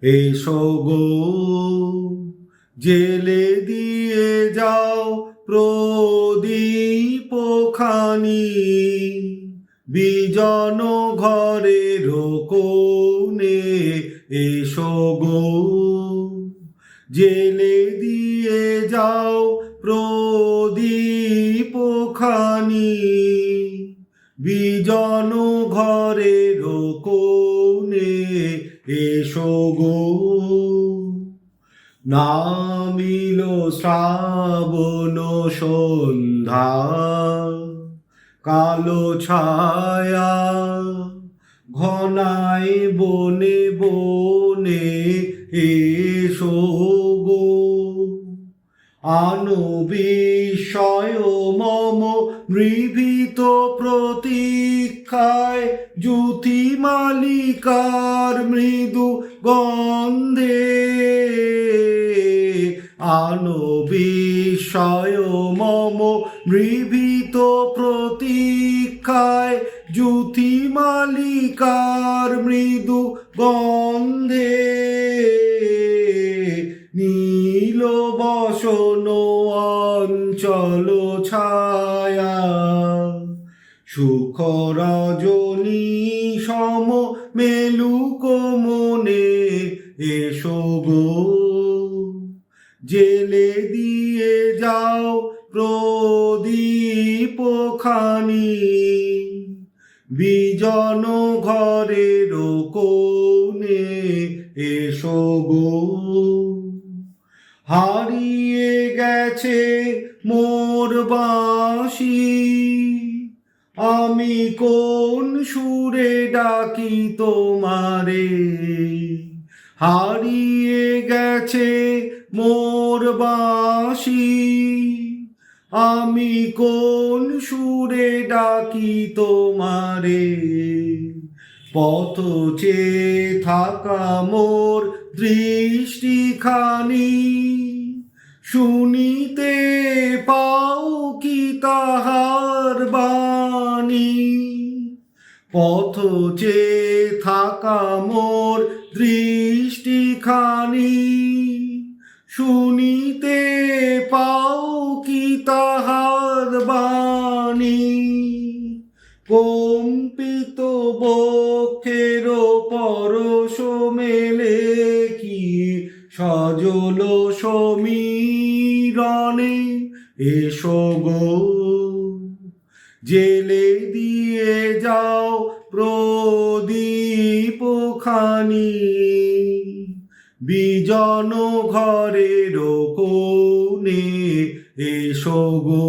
এসো গো জেলে দিয়ে যাও প্রদীপ খানি, বিজন ঘরের কোণে এসো গো জেলে দিয়ে যাও প্রদীপ খানি, বিজন ঘরের কোণে এসো গো। নামিল শ্রাবণ সন্ধ্যা, কালো ছায়া ঘনায় বনে বনে এসো গো। আনো বিস্ময় মম নিভৃত প্রতীক্ষায়, জ্যোতি মালিকার মৃদু গন্ধে। আনো বিস্ময় মম নিভৃত প্রতীক্ষায়, জ্যোতি মালিকার মৃদু গন্ধে। নীল বসন অঞ্চল ছায়া, সুখ রজনী সম মেলুক মনে এসো গো জেলে দিয়ে যাও প্রদীপ খানি, বিজন ঘরের কোণে এসো গো। হারিয়ে গেছে মোর বাঁশি, আমি কোন সুরে ডাকি তোমারে। হারিয়ে গেছে মোর বাঁশি, আমি কোন সুরে ডাকি তোমারে। পথ চেয়ে থাকা মোর দৃষ্টিখানি, শুনিতে পাও কি তাহার বাণী। পথ চেয়ে থাকা মোর দৃষ্টিখানি, শুনিতে পাও কি তাহার বাণী। কম্পিত বক্ষের পরশ মেলে কি সজল সমীরণে এসো গো জেলে দিয়ে যাও প্রদীপ খানি, বিজন ঘরের কোণে এসো গো।